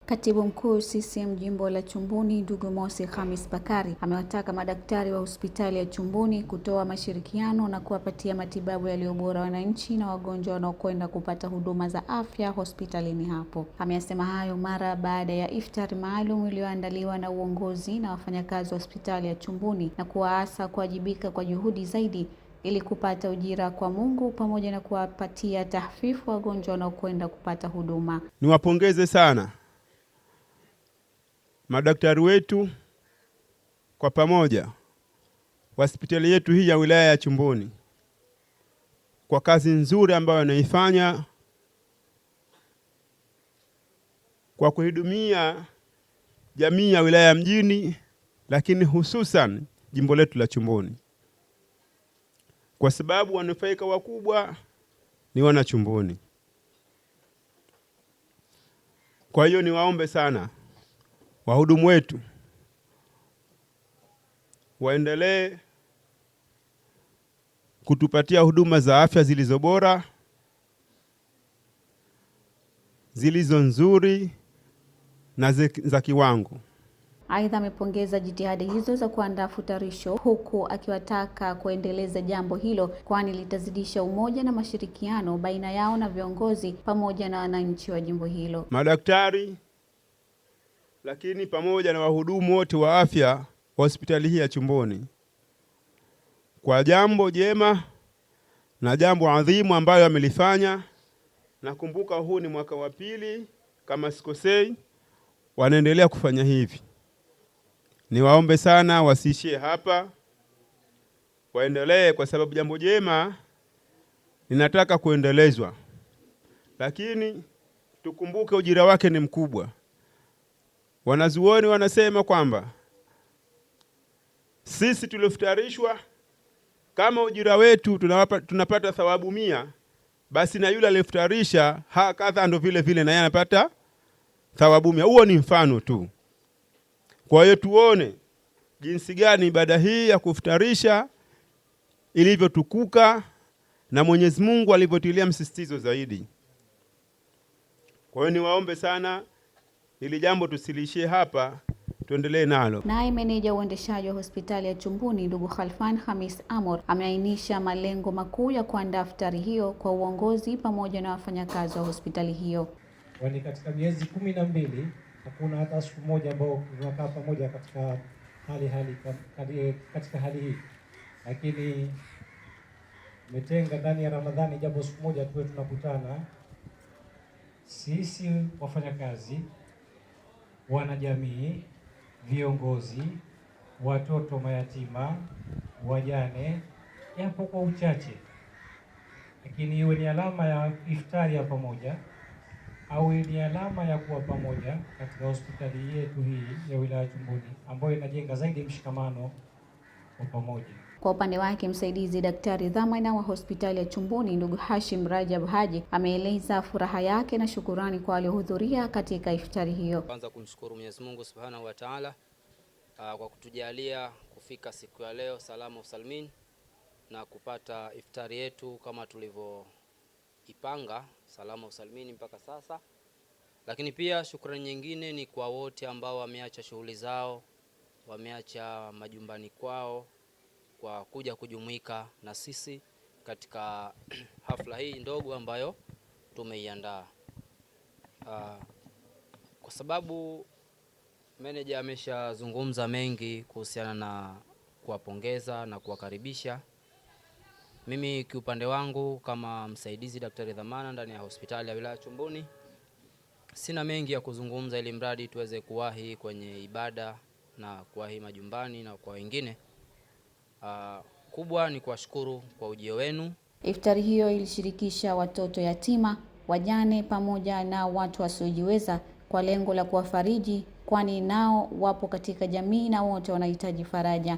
Katibu Mkuu CCM Jimbo la Chumbuni, ndugu Mosi Khamis Bakari, amewataka madaktari wa hospitali ya Chumbuni kutoa mashirikiano na kuwapatia matibabu yaliyo bora wananchi na wagonjwa wanaokwenda kupata huduma za afya hospitalini hapo. Ameyasema hayo mara baada ya iftari maalum iliyoandaliwa na uongozi na wafanyakazi wa hospitali ya Chumbuni na kuwaasa kuwajibika kwa juhudi zaidi ili kupata ujira kwa Mungu pamoja na kuwapatia tahfifu wagonjwa wanaokwenda kupata huduma. Niwapongeze sana madaktari wetu kwa pamoja hospitali yetu hii ya wilaya ya Chumbuni kwa kazi nzuri ambayo wanaifanya kwa kuhudumia jamii ya wilaya mjini, lakini hususan jimbo letu la Chumbuni, kwa sababu wanufaika wakubwa ni wana Chumbuni. Kwa hiyo niwaombe sana wahudumu wetu waendelee kutupatia huduma za afya zilizo bora, zilizo nzuri na za kiwango. Aidha, amepongeza jitihada hizo za kuandaa futarisho, huku akiwataka kuendeleza jambo hilo kwani litazidisha umoja na mashirikiano baina yao na viongozi pamoja na wananchi wa jimbo hilo. Madaktari lakini pamoja na wahudumu wote wa afya wa hospitali hii ya Chumbuni kwa jambo jema na jambo adhimu ambayo amelifanya. Nakumbuka huu ni mwaka wa pili kama sikosei, wanaendelea kufanya hivi. Niwaombe sana wasiishie hapa, waendelee, kwa sababu jambo jema linataka kuendelezwa, lakini tukumbuke ujira wake ni mkubwa. Wanazuoni wanasema kwamba sisi tuliofutarishwa kama ujira wetu tunapata thawabu 100, basi na yule aliyefutarisha kadha ndo vile vile na yeye anapata thawabu 100. Huo ni mfano tu. Kwa hiyo tuone jinsi gani ibada hii ya kufutarisha ilivyotukuka na Mwenyezi Mungu alivyotilia msisitizo zaidi. Kwa hiyo niwaombe sana ili jambo tusilishie hapa, tuendelee nalo. Naye meneja uendeshaji wa hospitali ya Chumbuni ndugu Khalfan Khamis Amor ameainisha malengo makuu ya kuandaa iftari hiyo kwa uongozi pamoja na wafanyakazi wa hospitali hiyo. Kwani katika miezi 12 hakuna hata siku moja ambao tunakaa pamoja katika hali hii, lakini umetenga ndani ya Ramadhani jambo siku moja tuwe tunakutana sisi wafanyakazi, wanajamii, viongozi, watoto mayatima, wajane, yapo kwa uchache, lakini iwe ni alama ya iftari ya pamoja au ni alama ya kuwa pamoja katika hospitali yetu hii ya wilaya Chumbuni ambayo inajenga zaidi mshikamano wa pamoja. Kwa upande wake, msaidizi daktari dhamana wa hospitali ya Chumbuni ndugu Hashim Rajab Haji ameeleza furaha yake na shukurani kwa waliohudhuria katika iftari hiyo. Kwanza kumshukuru Mwenyezi Mungu Subhanahu wa Ta'ala kwa kutujalia kufika siku ya leo salama usalmin na kupata iftari yetu kama tulivyoipanga salama usalmin mpaka sasa. Lakini pia shukrani nyingine ni kwa wote ambao wameacha shughuli zao, wameacha majumbani kwao kwa kuja kujumuika na sisi katika hafla hii ndogo ambayo tumeiandaa. Kwa sababu meneja ameshazungumza mengi kuhusiana na kuwapongeza na kuwakaribisha, mimi kiupande wangu kama msaidizi daktari dhamana ndani ya hospitali ya wilaya Chumbuni sina mengi ya kuzungumza, ili mradi tuweze kuwahi kwenye ibada na kuwahi majumbani na kwa wengine. Kubwa ni kuwashukuru kwa ujio wenu. Iftari hiyo ilishirikisha watoto yatima, wajane pamoja na watu wasiojiweza kwa lengo la kuwafariji, kwani nao wapo katika jamii na wote wanahitaji faraja.